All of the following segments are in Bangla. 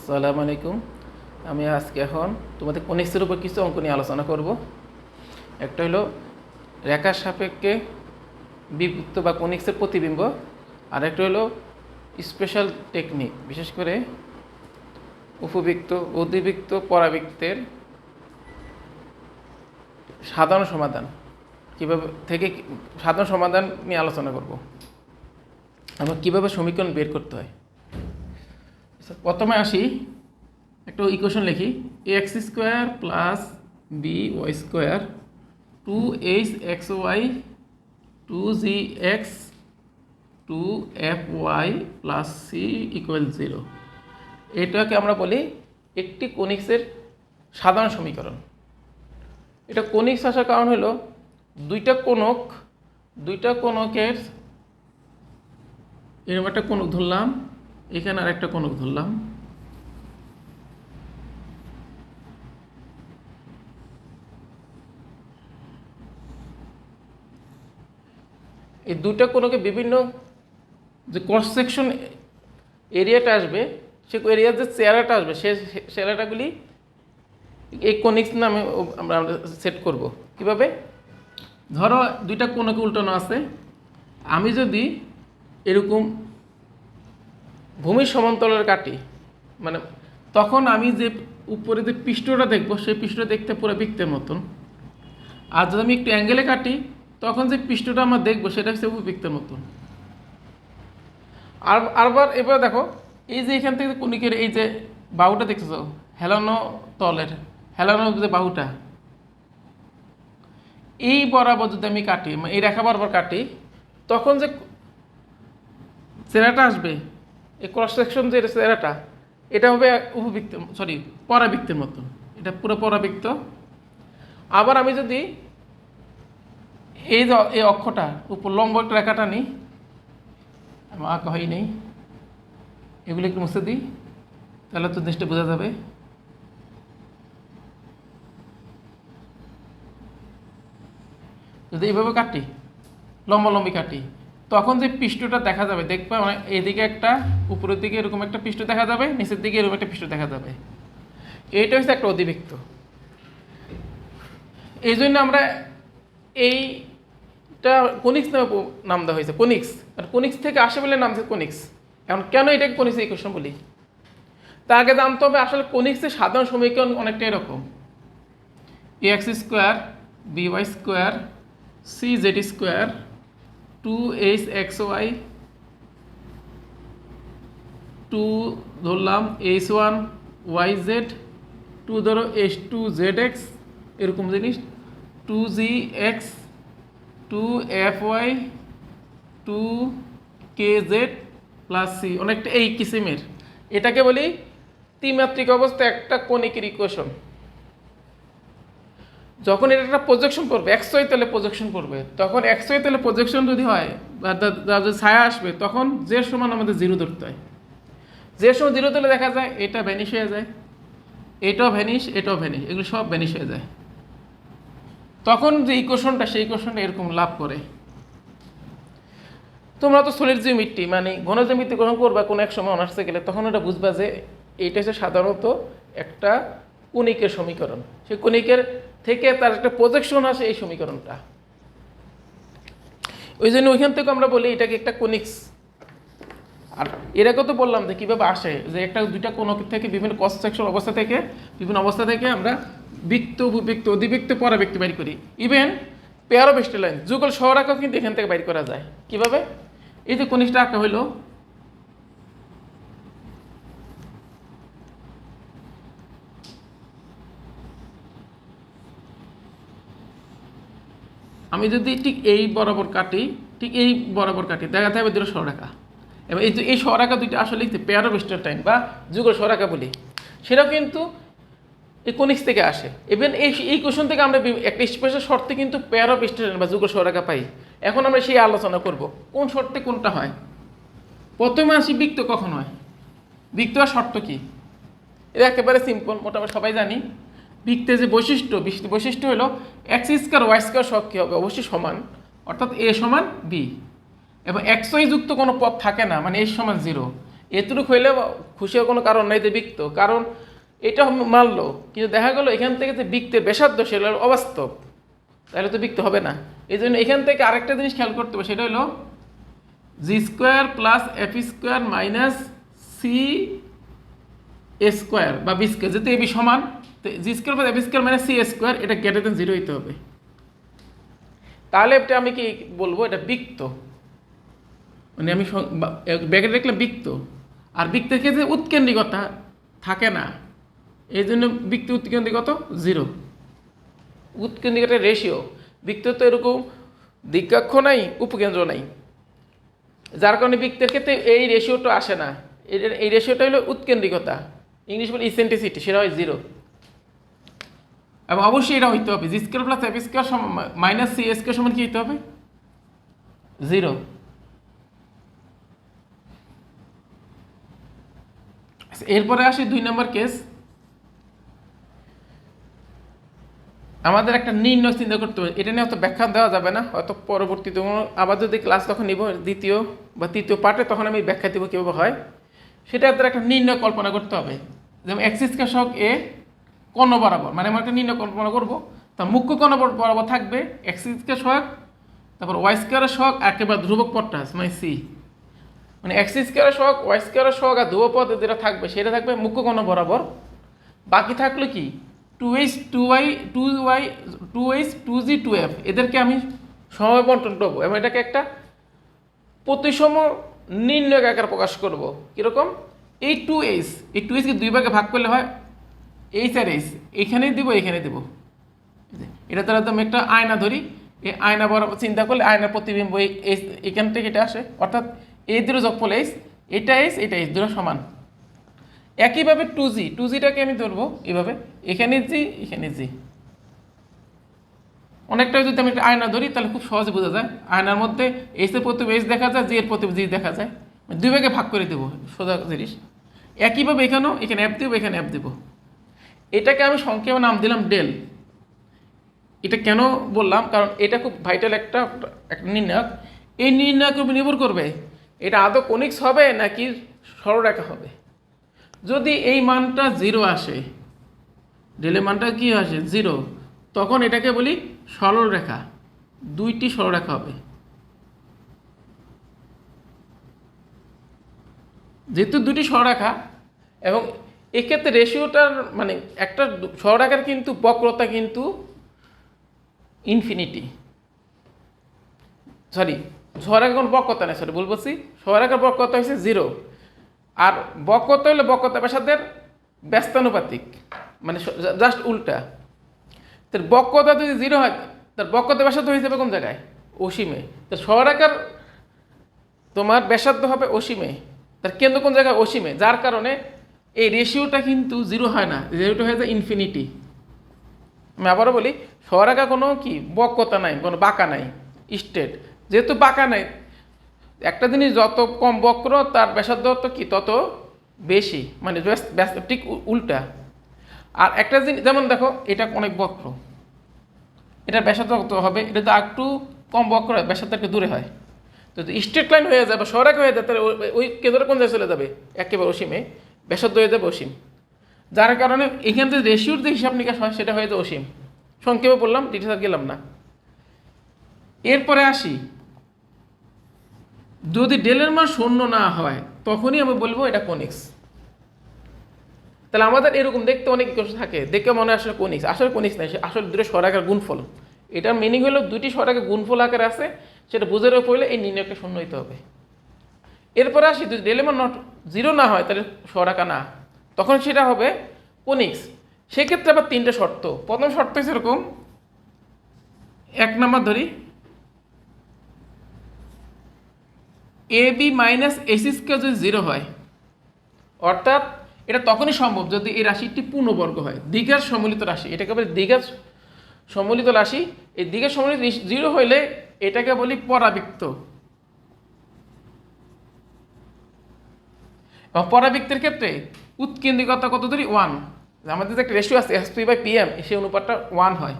আসসালামু আলাইকুম। আমি আজকে এখন তোমাদের কনিক্সের উপর কিছু অঙ্ক নিয়ে আলোচনা করব। একটা হলো রেখার সাপেক্ষে বিবৃত বা কনিক্সের প্রতিবিম্ব, আর একটা হলো স্পেশাল টেকনিক, বিশেষ করে উপবৃত্ত, অধিবৃত্ত, পরাবৃত্তের সাধারণ সমাধান সাধারণ সমাধান নিয়ে আলোচনা করব এবং কীভাবে সমীকরণ বের করতে হয়। প্রথমে আসি, একটা ইকুয়েশন লিখি, X square plus B Y square 2hxy 2gx 2fy plus C equal 0। এটাকে আমরা বলি একটি কনিক্সের সাধারণ সমীকরণ। এটা কনিক্স আসার কারণ হলো দুইটা কোণকের এরকম একটা কোণক ধরলাম, এখানে আর একটা কোণক ধরলাম, এই দুইটা কোণকে বিভিন্ন যে ক্রস সেকশন এরিয়াটা আসবে, সে এরিয়ার যে চেহারাটা আসবে, সে চেহারাটাগুলি এই কনিক্স নামে আমরা সেট করব। কিভাবে? ধরো দুইটা কোণকে উল্টানো আছে, আমি যদি এরকম ভূমির সমান্তরাল কাটি, মানে তখন আমি যে উপরে যে পৃষ্ঠটা দেখবো সেই পৃষ্ঠটা দেখতে পুরো বৃত্তের মতন। আর যদি আমি একটু অ্যাঙ্গেলে কাটি, তখন যে পৃষ্ঠটা আমরা দেখবো সেটা হচ্ছে উপবৃত্তের মতন। এবার দেখো, এই যে এখান থেকে কনিকের এই যে বাহুটা দেখতেছো, হেলানো যে বাহুটা, এই বরাবর যদি আমি কাটি, এই রেখা বরাবর কাটি, তখন যে চেহারাটা আসবে, এই ক্রস সেকশন যে চেহারাটা, এটা হবে পরাবৃত্তের মতন। এটা পুরো পরাবৃত্ত। আবার আমি যদি এই অক্ষটা উপর লম্ব একটা রেখাটা নিই, আমার আঁকা হয় নেই, এগুলো একটু মুছে দিই, তাহলে তো জিনিসটা বোঝা যাবে। যদি এইভাবে কাটি, লম্বি কাটি, তখন যে পৃষ্ঠটা দেখা যাবে, দেখবে এদিকে একটা, উপরের দিকে এরকম একটা পৃষ্ঠ দেখা যাবে, নিচের দিকে এরকম একটা পৃষ্ঠ দেখা যাবে। এইটা হচ্ছে একটা অধিবৃত্ত। এই জন্য আমরা এইটা কনিক্স নাম দেওয়া হয়েছে, কনিক্স। আর কনিক্স থেকে আসে বলে নাম হচ্ছে কনিক্স। এখন কেন এটাকে কনিক্স ইকুয়েশন বলি, তার আগে জানতে হবে আসলে কনিক্সের সাধারণ সমীকরণ অনেকটা এরকম: X square B Y square C Z square 2hxy 2 ধরলাম h1 yz 2 ধরো h2zx, এরকম জিনিস 2gx 2fy 2kz plus C, অনেকটা এই কিসিমের। এটাকে বলি ত্রিমাত্রিক অবস্থা একটা কনিকের ইকুয়েশন। যখন এটা একটা প্রজেকশন করবে, এক্সওয়াই তলে প্রজেকশন করবে, তখন এক্সওয়াই তলে প্রজেকশন যদি হয় বা যদি ছায়া আসবে, তখন যে সমান আমাদের জিরো ধরতে হয়। যে সময় জিরো তলে দেখা যায় এটা ভ্যানিশ হয়ে যায়, এটাও ভ্যানিশ, এগুলো সব ভ্যানিশ হয়ে যায়। তখন যে ইকুয়েশনটা, সেই ইকুয়েশনটা এরকম লাভ করে। তোমরা তো সলিড জিওমেট্রি মানে ঘন জ্যামিতি গ্রহণ করবা কোনো এক সময় অনার্সে গেলে, তখন ওটা বুঝবা যে এইটা হচ্ছে সাধারণত একটা কনিকের সমীকরণ। সেই কনিকের থেকে তার একটা প্রজেকশন আসে এই সমীকরণটা। ওই জন্য ওইখান থেকে আমরা বলি এটাকে একটা কনিক্স। আর এটাকে তো বললাম যে কীভাবে আসে, যে একটা দুইটা কোণক থেকে বিভিন্ন ক্রস সেকশন বিভিন্ন অবস্থা থেকে আমরা বৃত্ত, উপবৃত্ত, অধিবৃত্ত, পরাবৃত্ত বের করি। Even pair of straight line, যুগল সহরেখাও কিন্তু এখান থেকে বের করা যায়। কীভাবে? এই যে কনিকটা আঁকা হইলো, আমি যদি ঠিক এই বরাবর কাটি, দেখা যাবে দুটো সরলরেখা। এবং এই সরলরেখা দুইটা আসলে পেয়ার অফ স্ট্রেট লাইন বা যুগল সরলরেখা বলি, সেটাও কিন্তু এই কনিক্স থেকে আসে। ইভেন এই কোশ্চেন থেকে আমরা একটা স্পেশাল শর্তে কিন্তু পেয়ার অফ স্ট্রেট লাইন বা যুগল সরলরেখা পাই। এখন আমরা সেই আলোচনা করব কোন শর্তে কোনটা হয়। প্রথমে আসি বৃত্ত কখন হয়, বৃত্ত আর শর্ত কি। এটা একেবারে সিম্পল, মোটামুটি সবাই জানি। বৃত্তের যে বৈশিষ্ট্য হলো এক্স স্কোয়ার ওয়াই স্কোয়ার সব কী হবে, অবশ্যই সমান, অর্থাৎ এ সমান বি, এবং এক্স ওয়াই যুক্ত কোনো পথ থাকে না, মানে এ সমান 0। এতটুকু হইলে খুশি হওয়ার কোনো কারণ নাই যে বৃত্ত, কারণ এটা মানলো, কিন্তু দেখা গেলো এখান থেকে যে বৃত্তের ব্যাসার্ধ সেটা হলো অবাস্তব, তাহলে তো বৃত্ত হবে না। এই জন্য এখান থেকে আরেকটা জিনিস খেয়াল করতে হবে, সেটা হলো G square plus F square minus C A square বা বি স্কোয়ার, যেহেতু এবি সমান, G square plus F square minus C A square এটা গ্রেটার দেন 0 হইতে হবে। তাহলে এটা আমি কি বলবো, এটা বৃত্ত, মানে আমি ব্যাকেটে দেখলাম বৃত্ত। আর বৃত্তের ক্ষেত্রে উৎকেন্দ্রিকতা থাকে না, এই জন্য বৃত্ত উৎকেন্দ্রিকতা 0। উৎকেন্দ্রিকতা রেশিও, বৃত্ত তো এরকম দিগ্গাক্ষ নাই, উপকেন্দ্র নাই, যার কারণে বৃত্তের ক্ষেত্রে এই রেশিওটা আসে না। এই রেশিওটা হলো উৎকেন্দ্রিকতা, ইংলিশ বলে ইসেন্ট্রিসিটি, সেটা হয় 0। এবং অবশ্যই এটা হইতে হবে G square plus F square minus C square সমান কি হইতে হবে, 0। এরপরে আসি 2 নম্বর কেস। আমাদের একটা নির্ণয় চিন্তা করতে হবে, এটা নিয়ে অত ব্যাখ্যা দেওয়া যাবে না, হয়তো পরবর্তীতে আবার যদি ক্লাস তখন নিব দ্বিতীয় বা তৃতীয় পার্টে, তখন আমি ব্যাখ্যা দেবো কীভাবে হয়। সেটা দ্বারা একটা নির্ণয় কল্পনা করতে হবে, যেমন এক্স স্কয়ার সহগ এ কর্ণ বরাবর, মানে আমরা একটা নির্ণয় কল্পনা করবো, তার মুখ্য কর্ণ বরাবর থাকবে এক্স স্কয়ার সহগ, তারপর ওয়াই স্কয়ারের সহগ, একেবারে ধ্রুবক পদটা মানে সি, মানে এক্স স্কয়ারের সহগ, ওয়াই স্কয়ারের সহগ আর ধ্রুবক পদ যেটা থাকবে সেটা থাকবে মুখ্য কর্ণ বরাবর। বাকি থাকলো কি 2h 2y 2y 2h 2g 2f, এদেরকে আমি সময় বন্টন করবো এবং এটাকে একটা প্রতিসম নির্ণয় আকারে প্রকাশ করব। কীরকম, এই 2h, এই 2h কে 2 ভাগে ভাগ করলে হয় এইচ আর এইচ, এইখানেই দিব এইখানে দেব। এটা তাহলে আমি একটা আয়না ধরি, এই আয়না বরাবর চিন্তা করলে আয়নার প্রতিবিম্ব এখান থেকে এটা আসে, অর্থাৎ এই দুটো যোগফল এইচ, এটা এইচ এটা এইচ, দুটো সমান। একইভাবে 2জিটাকে আমি ধরবো এইভাবে, এখানে জি এখানে জি। অনেকটা যদি আমি একটা আয়না ধরি তাহলে খুব সহজে বোঝা যায়, আয়নার মধ্যে এইচ এর প্রতি এইচ দেখা যায়, জি এর প্রতি জি দেখা যায়, 2 ভাগে ভাগ করে দেবো, সোজা জিনিস। একইভাবে এখানেও, এখানে অ্যাপ দেবো এখানে অ্যাপ দেবো। এটাকে আমি সংক্ষেপে নাম দিলাম ডেল। এটা কেন বললাম, কারণ এটা খুব ভাইটাল একটা নির্ণায়ক। এই নির্ণায়কের উপর নির্ভর করবে এটা আদৌ কনিক্স হবে নাকি সরলরেখা হবে। যদি এই মানটা 0 আসে, ডেলের মানটা কি আসে 0, তখন এটাকে বলি সরলরেখা, 2টি সরলরেখা হবে। যেহেতু 2টি সরলরেখা, এবং এক্ষেত্রে রেশিওটার মানে একটা সরলরেখার কিন্তু বক্রতা কিন্তু ইনফিনিটি, সরি সরলরেখার কোনো বক্রতা নেই, সরি ভুল বলছি, সরলরেখার বক্রতা হচ্ছে 0, আর বক্রতা হলে বক্রতা ব্যাসার্ধের ব্যস্তানুপাতিক, মানে জাস্ট উল্টা। তার বক্রতা যদি 0 হয়, তার বক্রতা ব্যাসার্ধ হয়ে যাবে কোন জায়গায়, অসীমে। তো সরলরেখার তোমার ব্যাসার্ধ হবে অসীমে, তার কেন্দ্র কোন জায়গায়, অসীমে, যার কারণে এই রেশিওটা কিন্তু 0 হয় না, রেশিওটা হয়ে যায় ইনফিনিটি। আমি আবারও বলি, সরলরেখা কোনো কি বক্রতা নাই, কোনো বাঁকা নাই, স্ট্রেট। যেহেতু বাঁকা নাই, একটা জিনিস যত কম বক্র তার ব্যাসার্ধ তো কি তত বেশি, মানে ঠিক উল্টা। আর একটা জিনিস যেমন দেখো, এটা অনেক বক্র, এটার ব্যাসার্ধ কত হবে, এটা তো একটু কম বক্র হয়, ব্যাসার্ধ একটু দূরে হয়। তো স্ট্রেট লাইন হয়ে যাবে, সরলরেখা হয়ে যায়, তাহলে ওই কেন্দ্র কোন জায়গায় চলে যাবে, একেবারে অসীমে, ব্যাসার্ধ হয়ে যাবে অসীম। যার কারণে এখান থেকে রেশিওর যে হিসাব নিকাশ হয় সেটা হয়ে যায় অসীম। সংক্ষেপে বললাম, ডিটেলস আর গেলাম না। এরপরে আসি, যদি ডেলের মান 0 না হয় তখনই আমি বলবো এটা কনিক্স। তাহলে আমাদের এরকম দেখতে অনেক কিছু থাকে, দেখে মনে হয় আসলে কনিক্স, আসলে কনিক্স নাই, আসলে দুটো সরলরেখার গুণফল। এটার মিনিং হলো 2টি সরলরেখার গুণফল আকারে আছে, সেটা বুঝে পড়লে এই নির্ণয়টা 0 হইতে হবে। এরপরে আসি, যদি ডেলের মান 0 না হয় তাহলে সরলরেখা না, তখন সেটা হবে কনিক্স। সেক্ষেত্রে আবার 3টে শর্ত। প্রথম শর্ত হচ্ছে এরকম, 1 নাম্বার ধরি, A B minus AC square যদি 0 হয়, অর্থাৎ এটা তখনই সম্ভব যদি এই রাশিটি পূর্ণবর্গ হয়, দ্বিঘাত সম্মিলিত রাশি, এটাকে বলে দ্বিঘাত সম্মিলিত রাশি। এই দ্বিঘাত সম্মিলিত 0 হইলে এটাকে বলি পরাবৃত্ত। এবং পরাবৃত্তের ক্ষেত্রে উৎকেন্দ্রিকতা কত ধরি 1, আমাদের যে একটা রেশিও আছে SP/PM, সেই অনুপাতটা 1 হয়।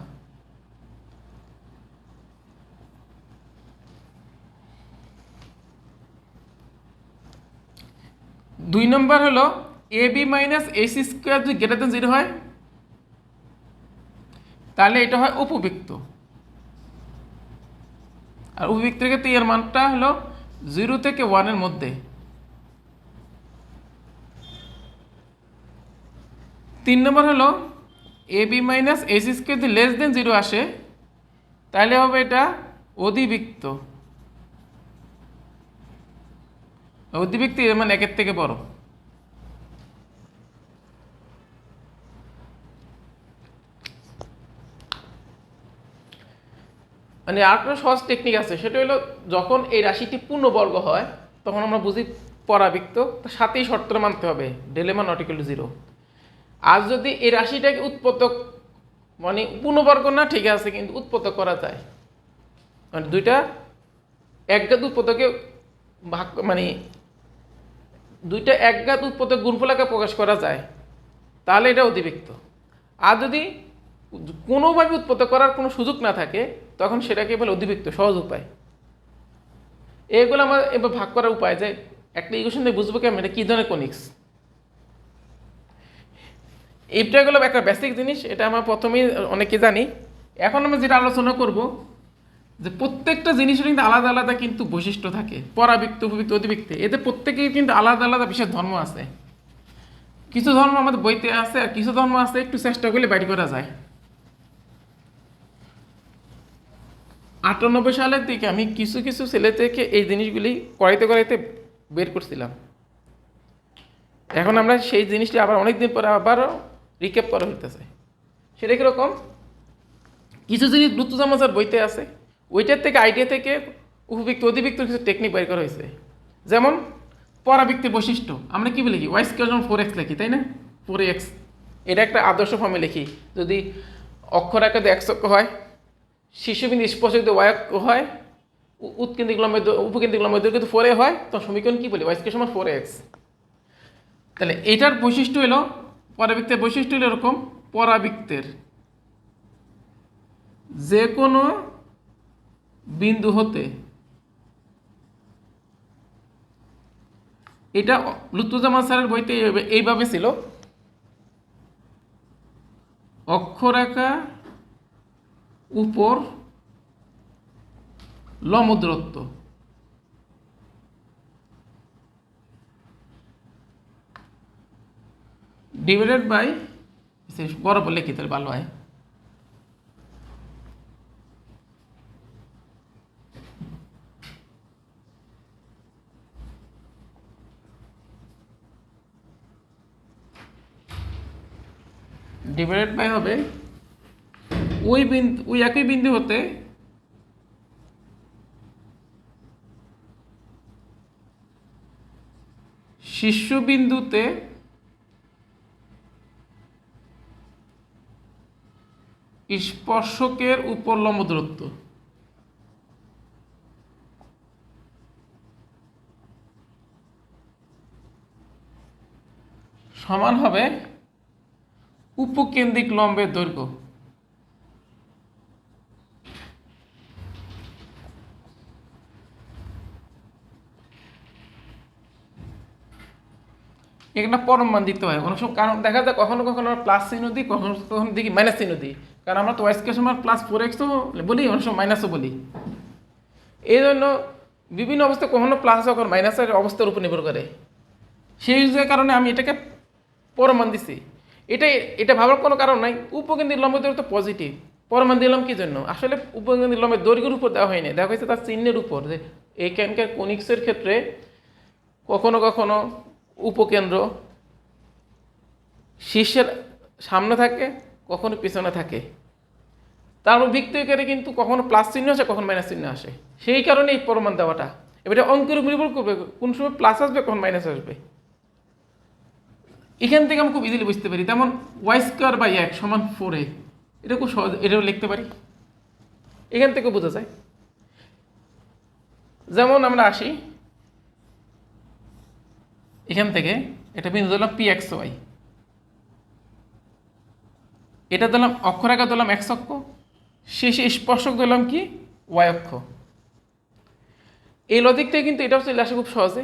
2 নম্বর হলো A B minus S square যদি গ্রেটার দেন 0 হয় তাহলে এটা হয় উপবৃত্ত, আর উপবৃত্তের ক্ষেত্রে এর মানটা হলো 0 থেকে 1 এর মধ্যে। 3 নম্বর হলো A B minus S square যদি লেস দেন 0 আসে তাহলে হবে এটা অধিবৃত্ত, অধিবৃত্ত এর মান 1 এর থেকে বড়। মানে আরেকটা সহজ টেকনিক আছে, সেটা হলো যখন এই রাশিটি পূর্ণবর্গ হয় তখন আমরা বুঝি পরাবৃত্ত, তার সাথেই শর্তটা মানতে হবে ডেলেমা নট ইকুয়াল টু 0। আর যদি এই রাশিটাকে উৎপত্ত মানে পূর্ণবর্গ না ঠিক আছে কিন্তু উৎপত্ত করা যায়, মানে দুইটা একঘাত উৎপত্তকে ভাগ মানে দুইটা একঘাত উৎপত্ত গুণফলাকে প্রকাশ করা যায় তাহলে এটা অধিবৃত্ত। আর যদি কোনোভাবে উৎপত্ত করার কোনো সুযোগ না থাকে তখন সেটাকে বলে অধিবৃত্ত, সহজ উপায়। এগুলো আমার এবার ভাগ করার উপায় যে একটা ইকুয়েশন দিয়ে বুঝবো কি আমি এটা কী ধরনের কনিক্স। এইটা হলো একটা বেসিক জিনিস, এটা আমরা প্রথমেই অনেকে জানি। এখন আমরা যেটা আলোচনা করব যে প্রত্যেকটা জিনিসের কিন্তু আলাদা আলাদা কিন্তু বৈশিষ্ট্য থাকে, পরাবৃত্ত উপবৃত্ত অধিবৃত্তে, এতে প্রত্যেকের কিন্তু আলাদা আলাদা বিশেষ ধর্ম আছে। কিছু ধর্ম আমাদের বইতে আছে আর কিছু ধর্ম আছে একটু চেষ্টা করলে বাইর করা যায়। 98 সালের দিকে আমি কিছু কিছু ছেলে থেকে এই জিনিসগুলি করাইতে করাইতে বের করছিলাম। এখন আমরা সেই জিনিসটি আবার অনেকদিন পরে আবারও রিক্যাপ করা হইতেছে। সেটা কীরকম, কিছু জিনিস লুতুজামাজার বইতে আছে, ওইটার থেকে আইডিয়া থেকে উপবৃত্ত অধিবৃত্তর কিছু টেকনিক বের করা হয়েছে। যেমন পরাবৃত্তের বৈশিষ্ট্য আমরা কী বলি, ওয়াই স্কোয়ার যেমন 4x লিখি তাই না, 4x এটা একটা আদর্শ ফর্মে লিখি। যদি অক্ষর আকারে x অক্ষ হয়, শীর্ষবিন্দু স্পর্শ যদি y অক্ষ হয়, উৎকেন্দ্রিক লম্ব উপকেন্দ্রিক লম্ব দৈর্ঘ্য যদি 4a হয় তখন সমীকরণ কী বলি, ওয়াই স্কোয়ার সমান 4x। তাহলে এটার বৈশিষ্ট্য হলো পরাবৃত্তের বৈশিষ্ট্য হলো এরকম, পরাবৃত্তের যে কোনো বিন্দু হতে, এটা লুৎফুজ্জামান স্যারের বইতে এইভাবে ছিল, অক্ষরেখা উপর লম্ব দূরত্ব ডিভাইডেড বাই, বরাবর লিখি তাহলে ভালো হয়, ডিভাইডেড বাই হবে ওই বিন্দু, ওই একই বিন্দু হতে শীর্ষবিন্দুতে স্পর্শকের উপর লম্ব দূরত্ব সমান হবে উপকেন্দ্রিক লম্বের দৈর্ঘ্য। একটা পরম মান দিতে হয় অনেক সময়, কারণ দেখা যায় কখনো কখনো আমরা প্লাস চিহ্ন দিই, কখনো কখনো দেখি মাইনাস চিহ্ন দিই, কারণ আমরা তো ওয়াইস্কের সময় প্লাস 4xও বলি, অনেক সময় মাইনাসও বলি। এই জন্য বিভিন্ন অবস্থা কখনো প্লাস কখনো মাইনাসের অবস্থার উপর নির্ভর করে, সেই কারণে আমি এটাকে পরমান দিছি। এটা ভাবার কোনো কারণ নাই, উপকেন্দ্রিক লম্বের দৈর্ঘ্য তো পজিটিভ, পরমান দিলাম কি জন্য, আসলে উপকেন্দ্রিক লম্বের দৈর্ঘ্যের উপর দেওয়া হয়নি, দেখা হয়েছে তার চিহ্নের উপর, যে এইখানকার কনিক্সের ক্ষেত্রে কখনো কখনো উপকেন্দ্র শীর্ষের সামনে থাকে কখনো পিছনে থাকে, তারপর বৃত্তাকারে কিন্তু কখনো প্লাস চিহ্ন আসে কখনো মাইনাস চিহ্ন আসে, সেই কারণে এই পরমান দেওয়াটা। এবারে অঙ্কের উপর নির্ভর করবে কোন সময় প্লাস আসবে কখন মাইনাস আসবে, এখান থেকে আমি খুব ইজিলি বুঝতে পারি। তেমন ওয়াই স্কোয়ার বাই 1 সমান 4a, এটা খুব সহজ, এটাও লিখতে পারি, এখান থেকে বোঝা যায়। যেমন আমরা আসি এখান থেকে, এটা বিন্দু দিলাম pxy, এটা দিলাম অক্ষরেখা দিলাম x অক্ষ, শেষে স্পর্শক দিলাম কি y অক্ষ। এই লজিকটাই কিন্তু এটাও চলে আসে খুব সহজে,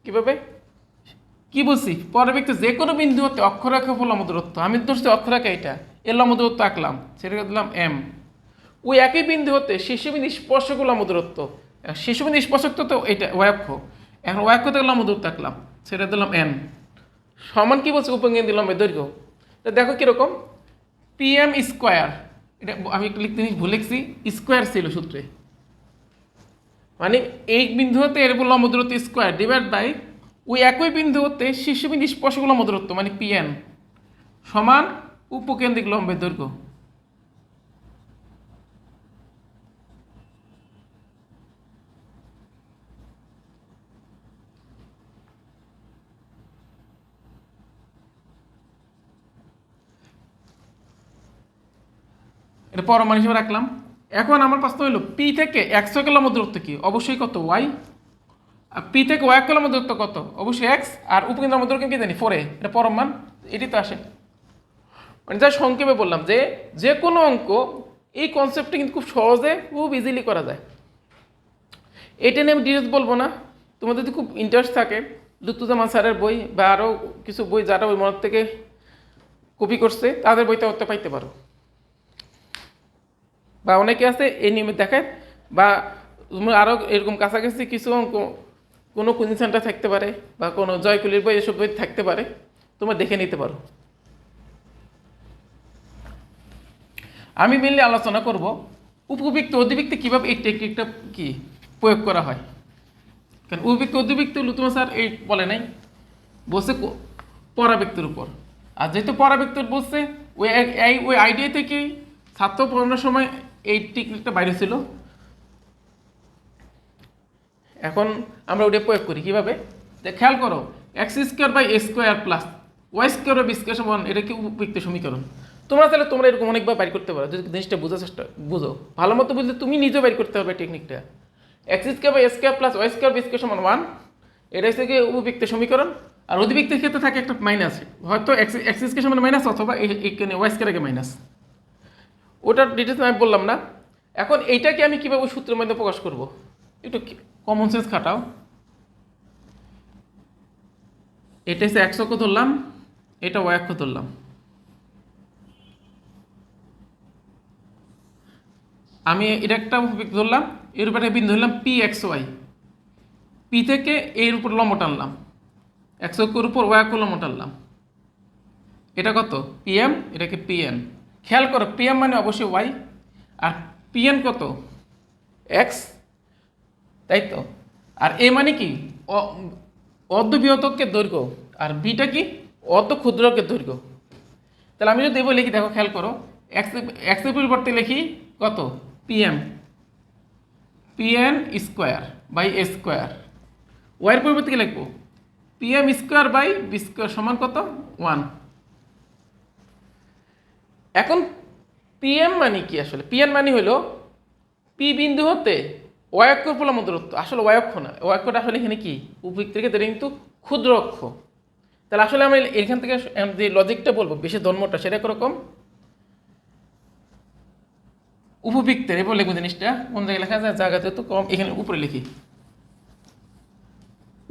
কীভাবে, কি বলছি পরবর্তী যে কোনো বিন্দু হতে অক্ষরেখা উপর লম্ব দূরত্ব, আমি ধরছি অক্ষরেখা এটা, এর লম্ব দূরত্ব আঁকলাম, সেটাকে দিলাম এম। ওই একই বিন্দু হতে শীর্ষবিন্দু স্পর্শক লম্ব দূরত্ব, শীর্ষবিন্দু স্পর্শক তো এটা ওয়াক্ষ, এখন ওয়াক্ষ থেকে লম্ব দূরত্ব আঁকলাম, সেটা দিলাম এন। সমান কি বলছে উপকেন্দ্রিক লম্বের দৈর্ঘ্য। তো দেখো কীরকম, পিএম স্কোয়ার, এটা আমি একটু লিখতে ভুল লিখছি, স্কোয়ার ছিল সূত্রে, মানে এই বিন্দু হতে এর উপর লম্ব দূরত্ব স্কোয়ার ডিভাইড বাই ওই একই বিন্দু হতে শীর্ষবিন্দু স্পর্শক লম্ব দূরত্ব মানে পিএন সমান উপকেন্দ্রিক লম্বের দৈর্ঘ্য। এটা পরমাণু হিসেবে রাখলাম। এখন আমার প্রশ্ন হলো পি থেকে এক্স অক্ষের লম্ব দূরত্ব কি, অবশ্যই কত ওয়াই, আর পি থেকে ওয়াই অক্ষের লম্ব দূরত্ব কত, অবশ্যই এক্স, আর উপকেন্দ্র লম্ব দূরত্ব কি জানি 4a, এটা পরম মান, এটি তো আসে। মানে যা সংক্ষেপে বললাম যে যে কোনো অঙ্ক এই কনসেপ্টটা কিন্তু খুব সহজে খুব ইজিলি করা যায়। এটা নিয়ে আমি ডিটেলস বলবো না, তোমাদের যদি খুব ইন্টারেস্ট থাকে লুৎফুজ্জামান স্যারের বই বা আরও কিছু বই যারা ওই মনের থেকে কপি করছে তাদের বইটা করতে পাইতে পারো, বা অনেকে আছে এই নিয়মে দেখায়, বা আরও এরকম কাছাকাছি কিছু অঙ্ক কোনো কোচিং সেন্টার থাকতে পারে বা কোনো জয়কুলির বই এসব বই থাকতে পারে, তোমরা দেখে নিতে পারো। আমি মেনলি আলোচনা করব উপবৃত্ত অধিবৃত্তে কীভাবে এই টেকনিকটা কি প্রয়োগ করা হয়। কারণ উপবৃত্ত অধিবৃত্ত লুৎফুজ্জামান স্যার এই বলে নাই, বলছে পরাবৃত্তের উপর, আর যেহেতু পরাবৃত্তের বলছে ওই আইডিয়া থেকেই ছাত্র পড়ানোর সময় এই টেকনিকটা বাইরে ছিল। এখন আমরা ওটা প্রয়োগ করি কীভাবে, খেয়াল করো X square by A square plus Y square by B square সমান, এটা কি উপবৃত্ত সমীকরণ। তোমরা তাহলে তোমরা এরকম অনেকবার বাইর করতে পারো, যদি জিনিসটা বোঝার চেষ্টা বুঝো ভালো মতো বুঝলে তুমি নিজেও বাইর করতে পারবে টেকনিকটা। X square by A square plus Y square B square সমান 1, এটা হচ্ছে কি উপবৃত্ত সমীকরণ। আর অধিবৃত্তের ক্ষেত্রে থাকে একটা মাইনাস, হয়তো এক্স স্কোয়ার সমান মাইনাস অথবা এখানে ওয়াই স্কোয়ার আগে মাইনাস, ওটার ডিটেলস আমি বললাম না। এখন এইটাকে আমি কীভাবে সূত্রের মধ্যে প্রকাশ করব, একটু কমন সেন্স খাটাও। এটা হচ্ছে এক্স অক্ষ ধরলাম, এটা ওয়াই অক্ষ ধরলাম, আমি এটা একটা ধরলাম, এর উপরে বিন্দু ধরলাম পি এক্স ওয়াই, পি থেকে এর উপর লম্ব টানলাম, এক্স অক্ষের উপর ওয়াই অক্ষ লম্ব টানলাম, এটা কত পিএম, এটাকে পিএন। খেয়াল করো পিএম মানে অবশ্যই ওয়াই, আর পিএন কত এক্স, তাই তো। আর এ মানে কি অর্ধ বৃহৎকের দৈর্ঘ্য, আর বিটা কি অর্ধ ক্ষুদ্রকের দৈর্ঘ্য। তাহলে আমি যদি দেবো লিখি, দেখো খেয়াল করো, এক্সের পরিবর্তে লিখি কত PM, PN square by A square, ওয়াইয়ের পরিবর্তে কি লিখবো PM square by B square সমান কত 1। এখন পিএম মানে কি আসলে, পিএন মানে হলো পি বিন্দু হতে ওয়াই অক্ষের উপর লম্ব দূরত্ব, আসলে ওয়াই অক্ষ না, ওয়াই অক্ষটা আসলে এখানে কি উপবৃত্তের ক্ষেত্রে কিন্তু ক্ষুদ্র অক্ষ। তাহলে আসলে আমি এখান থেকে যে লজিকটা বলবো বেশি ধর্মটা সেটা এরকম, উপবৃত্তের এবার লিখবো জিনিসটা কোন জায়গায় লেখা যায়, জায়গাতে তো কম, এখানে উপরে লিখি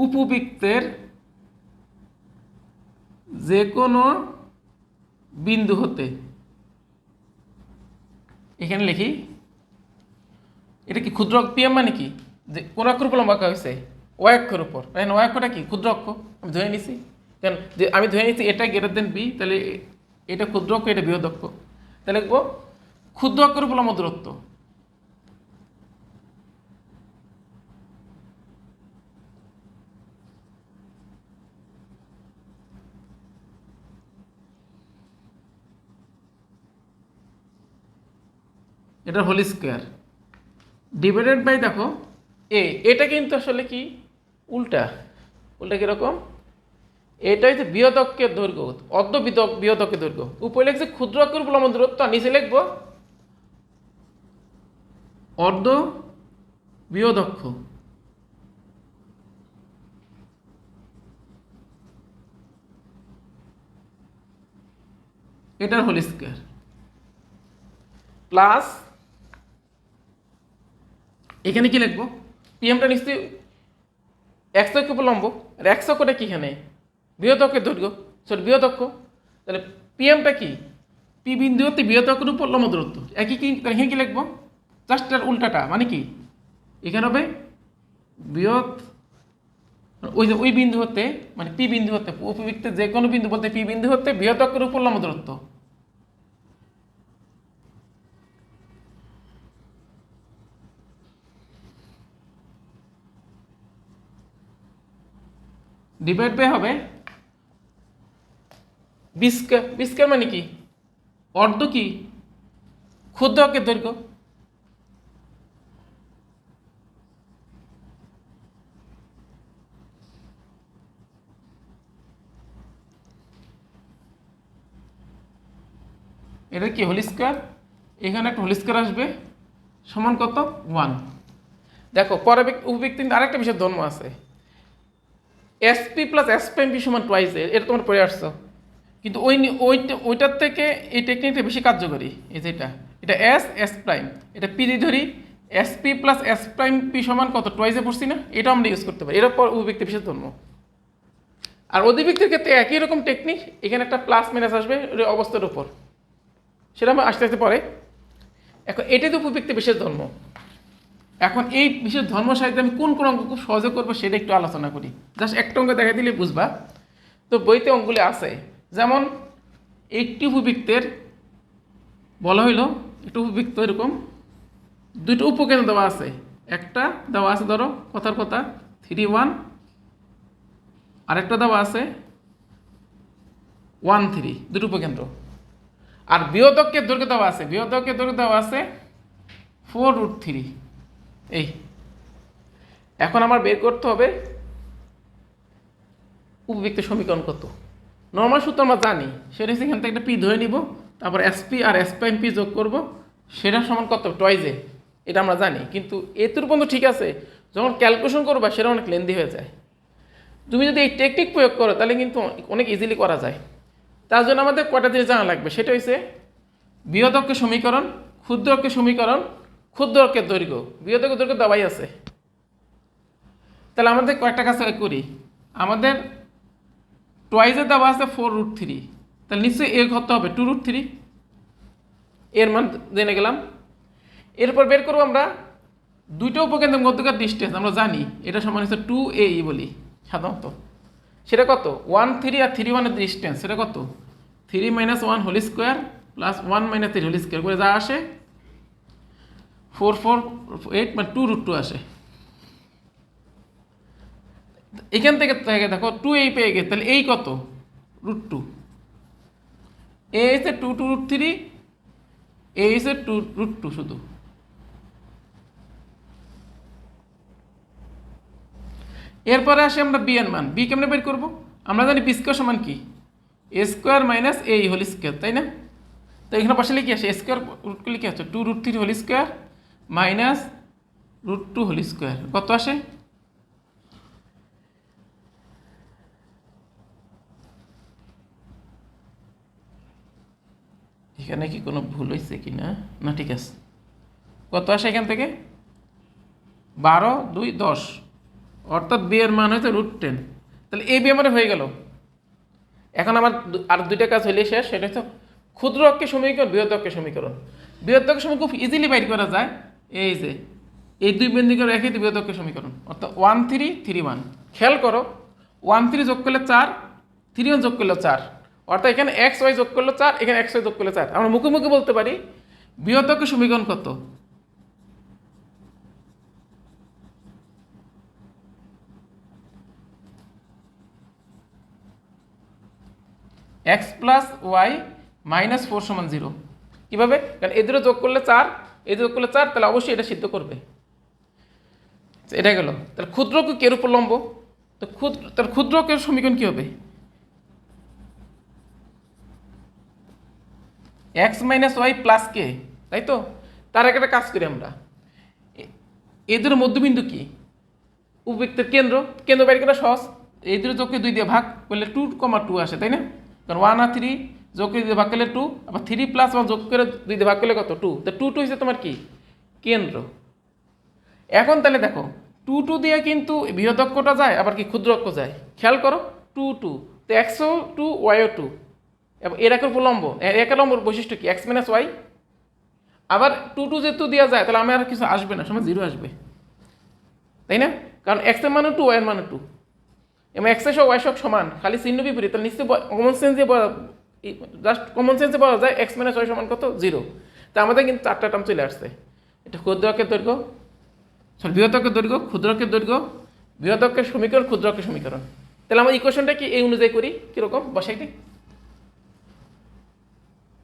উপবৃত্তের যে কোনো বিন্দু হতে, এখানে লিখি এটা কি ক্ষুদ্র পিএম মানে কি যে কোন অক্ষর উপর লম্ব আঁকা হয়েছে ওয়াই অক্ষর উপর, ওয়াই অক্ষটা কি ক্ষুদ্র অক্ষ, আমি ধরে নিছি, কেন যে আমি ধরে নিচ্ছি এটা গ্রেটার দেন বি, তাহলে এটা ক্ষুদ্র অক্ষ এটা বৃহৎ অক্ষ, তাহলে লিখবো ক্ষুদ্র অক্ষর উপর লম্ব দূরত্ব। এটা হোল স্কোয়ার ডিভাইডেড বাই দেখো এটা কিন্তু আসলে কি উল্টা, উল্টা কীরকম, এটা হচ্ছে বৃহৎকের দৈর্ঘ্য, অর্ধ বৃহৎকের দৈর্ঘ্য, উপরে লিখছে ক্ষুদ্র অক্ষর উপর লম্ব দূরত্ব, আর নিচে লিখবো অর্ধ বৃহৎ, এটার হোল স্কোয়ার প্লাস এখানে কি লিখবো পিএমটা নিশ্চয়ই এক্স অক্ষ উপর লম্ব, আর এক্স অক্ষটা কি এখানে বৃহৎ অক্ষের দৈর্ঘ্য, সরি বৃহৎ অক্ষ। তাহলে পিএমটা কি? পি বিন্দু হতে বৃহৎ অক্ষের উপর লম্ব দূরত্ব। একই কি, এখানে কি লিখবো? জাস্ট তার উল্টাটা, মানে কি এখানে হবে বৃহৎ, ওই বিন্দু হতে, মানে পি বিন্দু হতে, উপবৃত্তের যে কোনো বিন্দু বলতে পি বিন্দু হতে বৃহৎ অক্ষের উপর লম্ব দূরত্ব। ডিভাইড বাই হবে বি স্কয়ার। বি স্কয়ার মানে কি? অর্ধ কি? ক্ষুদ্র অক্ষের দৈর্ঘ্য। এটা কি হোল স্কয়ার, এখানে একটা হোল স্কয়ার আসবে, সমান কত? 1। দেখো পরে উপবৃত্তি আরেকটা বিষয় ধর্ম আছে, SP plus S prime P সমান টুয়াইস, এটা তোমার পড়ে আসছো। কিন্তু ওইটার থেকে এই টেকনিকটা বেশি কার্যকরী। এই যেটা, এটা এস প্রাইম, এটা পি দিয়ে ধরি, SP plus S prime P সমান কত? টুয়াইসে পড়ছি না? এটা আমরা ইউজ করতে পারি, এর পর উপবৃত্তি বিশেষ ধর্ম। আর অধিবৃত্তির ক্ষেত্রে একই রকম টেকনিক, এখানে একটা প্লাস মাইনাস আসবে অবস্থার উপর, সেটা আমরা আস্তে আস্তে পরে। এখন এটাই তো উপবৃত্তি বিশেষ ধর্ম। এখন এই বিশেষ ধর্ম সাহিত্যে আমি কোন কোন অঙ্ক খুব সহজে করবো সেটা একটু আলোচনা করি, জাস্ট একটা অঙ্ক দেখা দিলে বুঝবা। তো বইতে অঙ্কগুলি আছে, যেমন একটি উপবৃত্তের বলা হইলো, একটু উপবৃত্ত এরকম দুইটা উপকেন্দ্র দেওয়া আছে, একটা দেওয়া আছে ধরো কথার কথা 3, 1, আরেকটা দেওয়া আছে 1, 3, দুটো উপকেন্দ্র। আর বৃহৎ-অক্ষের দৈর্ঘ্য দেওয়া আছে, বৃহৎ-অক্ষের দৈর্ঘ্য দেওয়া আছে 4√3। এই এখন আমার বের করতে হবে উপবৃত্তের সমীকরণ কত। নর্মাল সূত্র আমরা জানি, সেটা হচ্ছে এখান থেকে একটা পি ধরে নিব, তারপর এসপি আর এস প্রাইম পি যোগ করবো, সেটা সমান কত? টুয়াইসে। এটা আমরা জানি, কিন্তু এতুর পর্যন্ত ঠিক আছে, যখন ক্যালকুলেশন করবা সেটা অনেক লেন্দি হয়ে যায়। তুমি যদি এই টেকনিক প্রয়োগ করো তাহলে কিন্তু অনেক ইজিলি করা যায়। তার জন্য আমাদের কয়টা জিনিস জানা লাগবে, সেটা হচ্ছে বৃহৎ অক্ষের সমীকরণ, ক্ষুদ্র অক্ষের সমীকরণ, ক্ষুদ্র অক্ষের দৈর্ঘ্য। বৃহৎ অক্ষের দৈর্ঘ্য দেওয়াই আছে। তাহলে আমাদের কয়েকটা কাজ করি, আমাদের টুয়াইসে দেওয়া আছে 4√3, তাহলে নিশ্চয়ই এর ঘরতে হবে 2√3, এর মান জেনে গেলাম। এরপর বের করবো আমরা দুইটা উপকেন্দ্রের মধ্যকার ডিস্টেন্স, আমরা জানি এটা সমান হচ্ছে 2AE বলি সাধারণত। সেটা কত? 1, 3 আর 3, 1 এর ডিস্টেন্স, সেটা কত? 3 - 1 whole square plus 1 - 3 whole square করে যা আসে 4, 4, 8, মানে 2√2 আসে। এখান থেকে দেখো 2A পেয়ে গেছে, তাহলে এই কত? √2। এ এসে 2√3, এ এসে 2√2 শুধু। এরপরে আসে আমরা বি এর মান। বি কেমনে বের করবো? আমরা জানি বি স্কোয়ার সমান কি? এ স্কোয়ার মাইনাস এ হোল স্কোয়ার, তাই না? তো এখানে বসালে কি আসে? এ স্কোয়ার রুট করলে কি আছে? 2√3 whole square minus √2 whole square, কত আসে? এখানে কি কোনো ভুল হয়েছে কি না? না ঠিক আছে। কত আসে এখান থেকে? 12, 2, 10, অর্থাৎ বি এর মান হচ্ছে √10। তাহলে এই বি আমার হয়ে গেল। এখন আমার আর দুইটা কাজ হইলে শেষ, সেটা হচ্ছে ক্ষুদ্র অক্ষের সমীকরণ, বৃহৎ অক্ষের সমীকরণ। বৃহৎ অক্ষের সমীকরণ খুব ইজিলি বাইর করা যায়, এই যে এই দুই বিন্দুকে রেখে বৃহৎ অক্ষের সমীকরণ, অর্থাৎ 1, 3, 3, 1। খেয়াল করো 1, 3 যোগ করলে 4, 3, 1 যোগ করলে 4, অর্থাৎ এখানে এক্স ওয়াই যোগ করলে 4, এখানে এক্স ওয়াই যোগ করলে 4। আমরা মুখে মুখে বলতে পারি বৃহৎ অক্ষের সমীকরণ কত? এক্স প্লাস ওয়াই মাইনাস 4 সমান 0। কীভাবে? কারণ এদের যোগ করলে 4, এদের যোগ করলে 4, তাহলে অবশ্যই এটা সিদ্ধ করবে। এটা গেল। তাহলে ক্ষুদ্রকে কের উপর লম্ব, তো তাহলে ক্ষুদ্রকের সমীকরণ কী হবে? এক্স মাইনাস ওয়াই প্লাস কে, তাই তো? তার আগে একটা কাজ করি আমরা, এদের মধ্যবিন্দু কি? উপবৃত্তের কেন্দ্র, কেন্দ্র বাইর করা সহজ। এদের যোগকে 2 দিয়ে ভাগ করলে 2,2 আসে, তাই না? কারণ 1 আর 3 যোগ করে 2 দিয়ে ভাগ করলে 2, আবার 3 + 1 যোগ করে 2 দিয়ে ভাগ করলে কত? 2। তা 2 হচ্ছে তোমার কি? কেন্দ্র। এখন তাহলে দেখো 2 দিয়ে কিন্তু বৃহৎ অক্ষটা যায়, আবার কি ক্ষুদ্র অক্ষ যায়। খেয়াল করো 2, তো এক্সও টু ওয়াইও টু এবং এর একের উপর লম্ব, একের লম্বর বৈশিষ্ট্য কি এক্স মাইনাস ওয়াই। আবার টু টু যেহেতু দেওয়া যায় তাহলে আমার আর কিছু আসবে না, সময় জিরো আসবে, তাই না? কারণ এক্সের মানে টু, ওয়াইয়ের মানে টু, এবং এক্সের সব ওয়াই সব সমান, খালি চিহ্ন বিপরীত। তাহলে নিশ্চয়ই কমন সেন্স দিয়ে জাস্ট কমন সেন্সে বলা যায় এক্স মাইনাস ওয়াই সমান কত, জিরো। তা আমাদের কিন্তু চারটা টার্ম চলে আসছে। এটা ক্ষুদ্রকের দৈর্ঘ্য, সরি বৃহত্তকের দৈর্ঘ্য, ক্ষুদ্রকের দৈর্ঘ্য, বৃহত্তকের সমীকরণ, ক্ষুদ্রকের সমীকরণ। তাহলে আমরা ইকুয়েশনটা কি এই অনুযায়ী করি, কীরকম বসাই দিই।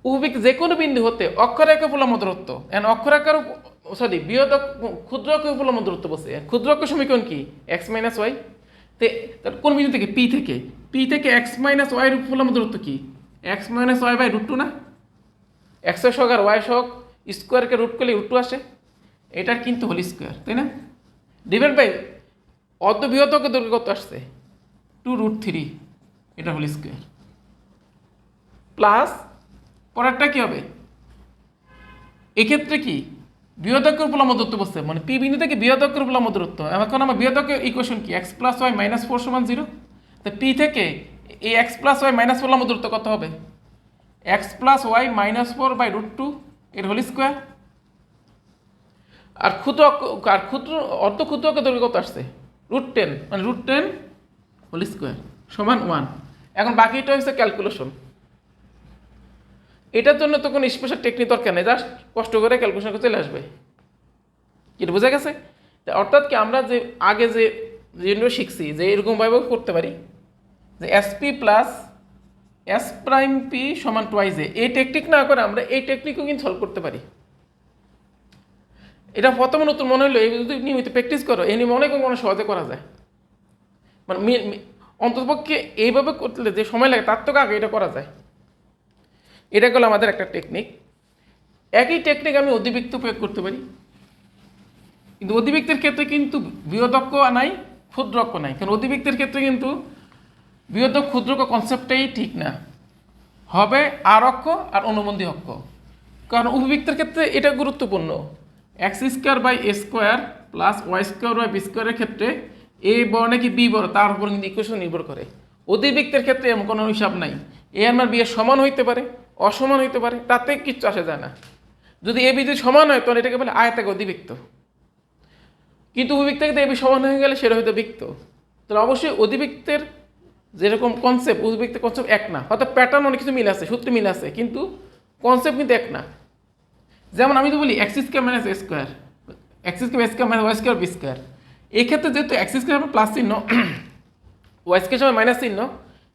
উপবৃত্ত যে কোনো বিন্দু হতে অক্ষরেখা উপলম্ব দূরত্ব, এন্ড অক্ষরেখার সরি বৃহত্তক ক্ষুদ্রকের উপলম্ব দূরত্ব বসে, ক্ষুদ্রকের সমীকরণ কি এক্স মাইনাস ওয়াই। কোন বিন্দু থেকে, পি থেকে এক্স মাইনাস ওয়াইয়ের উপলম্ব দূরত্ব কি X minus Y by root two না, এক্সের সহগ আর ওয়াই সহগ স্কোয়ারকে রুট করলে রুট টু আসে, এটার কিন্তু হোল স্কোয়ার, তাই না? ডিভাইড বাই অর্ধ বৃহত্তকের দৈর্ঘ্য কত আসছে, টু রুট থ্রি, এটা হোল স্কোয়ার, প্লাস পরেরটা কি হবে, এক্ষেত্রে কি বৃহত্তকের উপলম্ব দূরত্ব বসছে, মানে পি বিন্দু থেকে বৃহত্তকের উপলম্ব দূরত্ব। এখন আমার বৃহত্তকের ইকুয়েশন কি X plus Y minus four সমান জিরো। তো পি থেকে এই X plus Y minus four উলম্ব দূরত্ব কত হবে, X plus Y minus four by root two এর হোল স্কোয়ার। আর ক্ষুদ্র অর্ধ ক্ষুদ্রকে দৈর্ঘ্য কত আসছে, রুট টেন, মানে রুট টেন হোল স্কোয়ার সমান ওয়ান। এখন বাকিটা হচ্ছে ক্যালকুলেশন। এটার জন্য তো কোনো স্পেশাল টেকনিক দরকার নেই, জাস্ট কষ্ট করে ক্যালকুলেশন করে চলে আসবে। এটা বোঝা গেছে? অর্থাৎ কি আমরা যে আগে যে জিনিসগুলো শিখছি যে এরকমভাবেও করতে পারি যে SP plus S prime P সমান টোয়াইজ এ, এই টেকনিক না করে আমরা এই টেকনিকও কিন্তু সলভ করতে পারি। এটা প্রথমে নতুন মনে হলো, এই যদি নিয়মিত প্র্যাকটিস করো এই নিয়ে অনেক মনে সহজে করা যায়। মানে অন্ততপক্ষে এইভাবে করলে যে সময় লাগে তার থেকে আগে এটা করা যায়। এটা হলো আমাদের একটা টেকনিক। একই টেকনিক আমি অধিবৃত্ত প্রয়োগ করতে পারি, কিন্তু অধিবৃত্তের ক্ষেত্রে কিন্তু বৃহদক্ষ নাই, ক্ষুদ্রক্ষ নাই। কারণ অধিবৃত্তের ক্ষেত্রে কিন্তু বৃহদক ক্ষুদ্রক কনসেপ্টটাই ঠিক না, হবে আর অক্ষ আর অনুবন্ধী অক্ষ। কারণ উপবৃত্তের ক্ষেত্রে এটা গুরুত্বপূর্ণ, X square by A square plus Y square by B স্কোয়ারের ক্ষেত্রে এ বড় নাকি বি বড় তার উপর কিন্তু ইকুয়েশন নির্ভর করে। অধিবৃত্তের ক্ষেত্রে এমন কোনো হিসাব নাই, এ আর বি এর সমান হইতে পারে, অসমান হইতে পারে, তাতে কিচ্ছু আসে যায় না। যদি এ বি যদি সমান হয় তখন এটাকে বলে আয়তাকার অধিবৃত্ত, কিন্তু উপবৃত্ত থেকে এ বি সমান হয়ে গেলে সেটা হয়তো বৃত্ত। তাহলে অবশ্যই অধিবৃত্তের যেরকম কনসেপ্ট উপবৃত্তের কনসেপ্ট এক না, হয়তো প্যাটার্ন অনেক কিছু মিল আছে, সূত্রে মিল আছে, কিন্তু কনসেপ্ট কিন্তু এক না। যেমন আমি তো বলি X square minus A square, X square square minus Y square B square. এক্ষেত্রে যেহেতু এক্স স্কোয়ার প্লাস চিহ্ন, ওয়াই স্কোয়ার সময় মাইনাস চিহ্ন,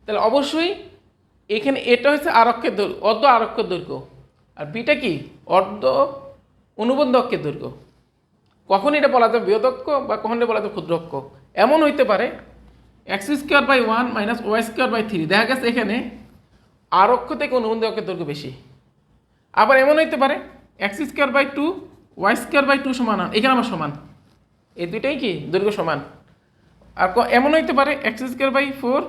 তাহলে অবশ্যই এখানে এটা হচ্ছে আরক্ষের দৈর্ঘ্য, অর্ধ আরক্ষের দৈর্ঘ্য, আর বিটা কি অর্ধ অনুবন্ধ অক্ষের দৈর্ঘ্য। কখন এটা বলা যায় বৃহদক্ষ বা কখন এটা বলা যায় ক্ষুদ্রক্ষ। এমন হইতে পারে X square by one minus Y square by three, দেখা গেছে এখানে আর অক্ষ থেকে অনুবন্ধী অক্ষের দৈর্ঘ্য বেশি। আবার এমন হইতে পারে X square by two Y square by two সমান, এখানে আমার সমান, এই দুইটাই কি দৈর্ঘ্য সমান। আর এমন হইতে পারে X square by four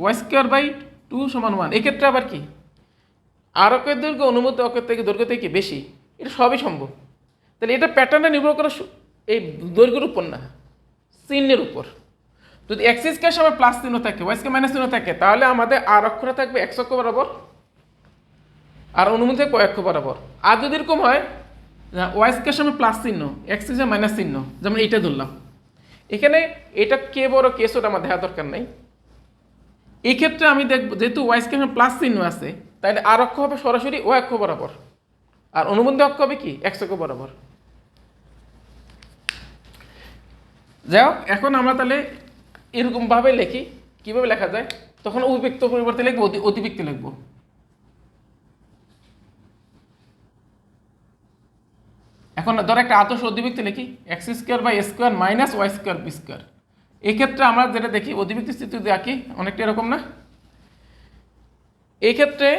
Y square by two সমান ওয়ান, এক্ষেত্রে আবার কি আর অক্ষের দৈর্ঘ্য অনুবন্ধ অক্ষের থেকে দৈর্ঘ্য থেকে বেশি। এটা সবই সম্ভব। তাহলে এটা প্যাটার্নটা নির্ভর করে এই দৈর্ঘ্যের উপর না, চিহ্নের উপর। যদি এক্স স্কোয়ার সময় প্লাস চিহ্ন থাকে, ওয়াই স্কোয়ার মাইনাস চিহ্ন থাকে, তাহলে আমাদের আর অক্ষরে থাকবে এক্স অক্ষ বরাবর আর অনুবন্ধী থাকবে ওয়াই অক্ষ বরাবর। আর যদি এরকম হয় ওয়াই স্কোয়ার সময় প্লাস চিহ্ন, এক্স স্কোয়ার মাইনাস চিহ্ন, যেমন এইটা ধরলাম, এখানে এটা কে বড় কে ছোট আমার দেখা দরকার নাই। এই ক্ষেত্রে আমি দেখব যেহেতু ওয়াই স্কোয়ার প্লাস চিহ্ন আছে, তাহলে আর অক্ষ হবে সরাসরি ওয়াই অক্ষ বরাবর, আর অনুবন্ধী অক্ষ হবে কি এক্স অক্ষ বরাবর। যাই হোক, এখন আমরা তাহলে এরকমভাবে লিখি, কীভাবে লেখা যায়, তখন উপবৃত্ত পরিবর্তে লিখবো অতিবৃত্ত লিখবো। এখন ধর একটা আদর্শ অধিবৃত্ত লিখি X square by square minus Y square B square. এক্ষেত্রে আমরা যেটা দেখি অধিবৃত্ত স্থিতি যদি আঁকি অনেকটা এরকম না। এই ক্ষেত্রে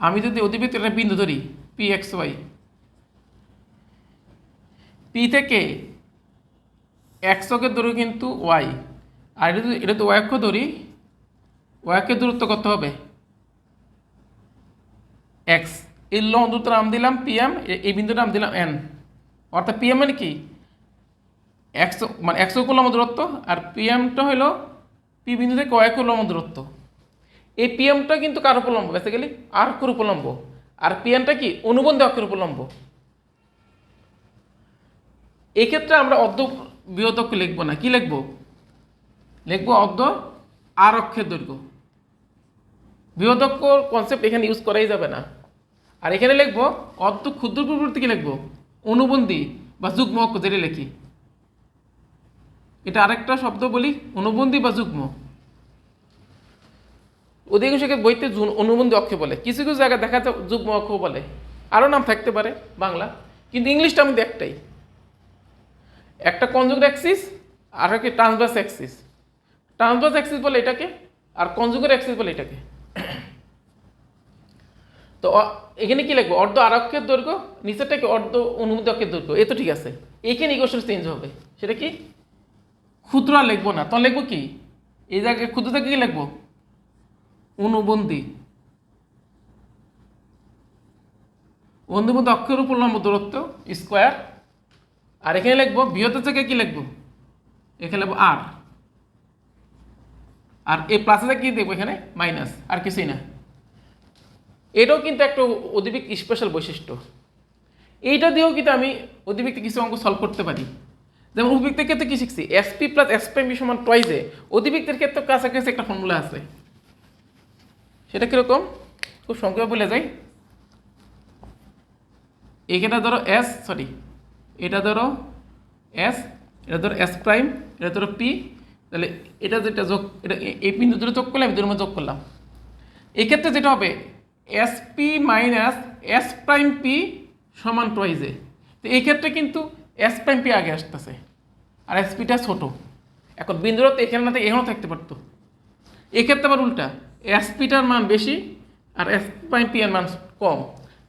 আমি যদি অধিবৃত্ত একটা বিন্দু ধরি পি এক্স ওয়াই, পি থেকে এক্স অক্ষের দূরত্ব কিন্তু ওয়াই, আর এটা তো ওয়াই অক্ষ ধরি, ওয়াই অক্ষের দূরত্ব কত হবে এক্স, এই লম্ব দূরত্ব নাম দিলাম পিএম, এই বিন্দুর নাম দিলাম এন। অর্থাৎ পিএম মানে কি এক্স, মানে এক্স লম্ব দূরত্ব, আর পিএমটা হলো পি বিন্দু থেকে ও একের লম্ব দূরত্ব। এই পিএমটা কিন্তু কার উপর লম্ব, বেসিক্যালি আর অক্ষের উপর লম্ব, আর পিএনটা কি অনুবন্ধী অক্ষের উপর লম্ব। এক্ষেত্রে আমরা অর্ধ বৃহৎ অক্ষ লিখবো না, কি লিখবো? লিখবো অর্ধ আর অক্ষের দৈর্ঘ্য। বৃহৎ অক্ষ কনসেপ্ট এখানে ইউজ করাই যাবে না। আর এখানে লিখবো অর্ধ ক্ষুদ্র পূর্ববর্তীকে লিখবো অনুবন্ধী বা যুগ্ম অক্ষ, যেটা লিখি। এটা আরেকটা শব্দ বলি, অনুবন্ধী বা যুগ্ম। অধিকাংশ বইতে অনুবন্ধী অক্ষে বলে, কিছু কিছু জায়গায় দেখা যায় যুগ্ম অক্ষ বলে, আরও নাম থাকতে পারে বাংলা, কিন্তু ইংলিশটা আমি একটাই। একটা কনজুগেট অ্যাক্সিস আর একটা ট্রান্সভার্স অ্যাক্সিস। ট্রান্সভার্স অ্যাক্সিস বলে এটাকে, আর কনজুগেট অ্যাক্সিস বলে এটাকে। তো এখানে কি লিখবো? অর্ধ আর অক্ষের দৈর্ঘ্য, নিচেরটাকে অর্ধ অনুবন্ধী অক্ষের দৈর্ঘ্য। এ তো ঠিক আছে। এখানে ইকুয়েশন চেঞ্জ হবে, সেটা কি? ক্ষুদ্র আর লিখবো না, তখন লিখবো কি? এই জায়গায় ক্ষুদ্র থেকে কি লিখবো? অনুবন্ধী। অনুবন্ধী অক্ষের উপর লম্ব দূরত্ব স্কোয়ার। আর এখানে লিখবো বৃহতের জায়গায় কি লিখবো? এখানে লিখবো আর, আর এই প্লাসের জায়গায় কি দেখবো? এখানে মাইনাস, আর কিছুই না। এটাও কিন্তু একটা অধিবৃত্ত স্পেশাল বৈশিষ্ট্য। এইটা দিয়েও কিন্তু আমি অধিবৃত্তে কিছু অঙ্ক সলভ করতে পারি। যেমন উপবৃত্তের ক্ষেত্রে কি শিখছি? SP plus S prime B সমান টয়েসে। অধিবৃত্তের ক্ষেত্রে কাছাকাছি একটা ফর্মুলা আছে, সেটা কীরকম? খুব সংক্ষেপে বলে যাই। এখানে ধরো এস, সরি এটা ধরো এস, এটা ধরো এস প্রাইম, এটা ধরো পি। তাহলে এটা যেটা যোগ, এটা এই বিন্দু দুটো যোগ করলাম, দুটোর মধ্যে যোগ করলাম। এক্ষেত্রে যেটা হবে S P minus S prime P সমান টয়েসে। তো এই ক্ষেত্রে কিন্তু এস প্রাইম পি আগে আসতেছে, আর এস পিটা ছোটো। এখন বিন্দুটা তো এখানে না থেকে এখানেও থাকতে পারতো। এক্ষেত্রে আবার উল্টা, এস পিটার মান বেশি আর এস প্রাইম পি এর মান কম,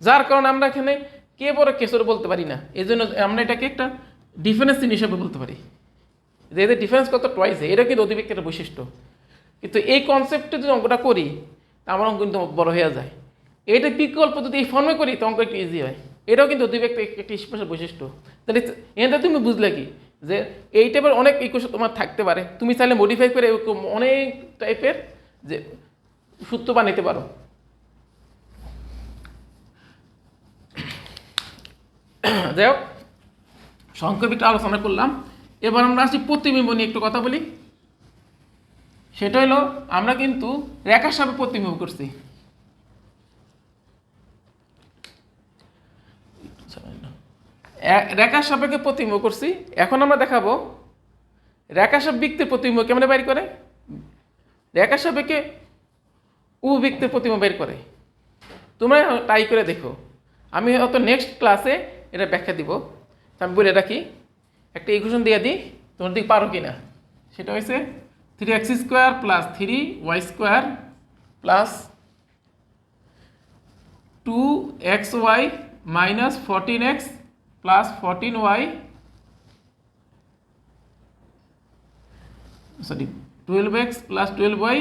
যার কারণে আমরা এখানে কে বড় কে ছোট বলতে পারি না। এই জন্য আমরা এটাকে একটা ডিফারেন্স চিহ্ন হিসাবে বলতে পারি, যে এদের ডিফারেন্স কত টয়েসে। এটা কিন্তু অধিবৃত্তের একটা বৈশিষ্ট্য। কিন্তু এই কনসেপ্টে যদি অঙ্কটা করি, আমার অঙ্ক কিন্তু বড় হয়ে যায়। এইটা বিকল্প যদি এই ফর্মে করি, তো অঙ্ক একটু ইজি হয়। এটাও কিন্তু অধিবৃত্তের একটি স্পেশাল বৈশিষ্ট্য। তাহলে এটা তুমি বুঝলে কি, যে এই টাইপের অনেক ইকুয়েশন তোমার থাকতে পারে, তুমি চাইলে মডিফাই করে এরকম অনেক টাইপের যে সূত্র বানাইতে পারো। যাই হোক, সংক্ষেপে একটু আলোচনা করলাম। এবার আমরা আসছি প্রতিবিম্ব নিয়ে একটু কথা বলি। সেটা হলো আমরা কিন্তু রেখার সাপেক্ষে প্রতিবিম্ব করছি। রেখার সাপেক্ষে প্রতিবিম্ব করছি। এখন আমরা দেখাবো রেখার সাপেক্ষে প্রতিবিম্ব কেমনে বের করে, রেখার সাপেক্ষে উপবৃত্তের প্রতিবিম্ব বের করে। তোমরা ট্রাই করে দেখো। আমি হয়তো নেক্সট ক্লাসে এটা ব্যাখ্যা দিব। আমি বলে রাখি, একটা ইকুয়েশন দিয়ে দিই, তোমার দিকে পারো কি না। সেটা হয়েছে 3x² plus 3y² plus 2xy minus 14x plus 14y, sorry 12x plus 12y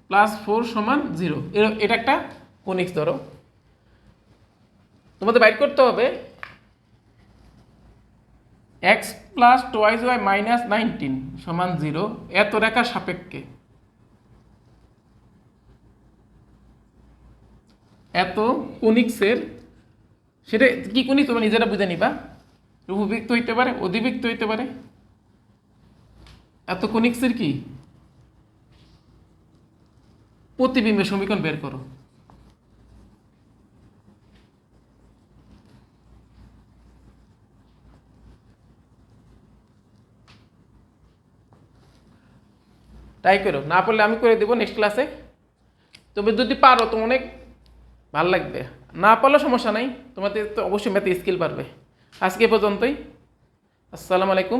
plus 4 সমান 0। এটা একটা কোনিক্স ধরো। তোমাদের বাইর করতে হবে x প্লাস 2y মাইনাস 19 সমান 0 এত রেখার সাপেক্ষে, এত কোনিক্সের, সেটা কি কোনিক্স তোমরা নিজেরা বুঝে নিবা। উপবৃত্ত হইতে পারে, অধিবৃত্ত হইতে পারে। এত কোনিক্সের কি প্রতিবিম্বের সমীকরণ বের করো। ট্রাই করো, না পারলে আমি করে দেবো নেক্সট ক্লাসে। তবে যদি পারো তো অনেক ভালো লাগবে, না পারলেও সমস্যা নাই, তোমাদের তো অবশ্যই ম্যাথে স্কিল পারবে। আজকে এ পর্যন্তই। আসসালামু আলাইকুম।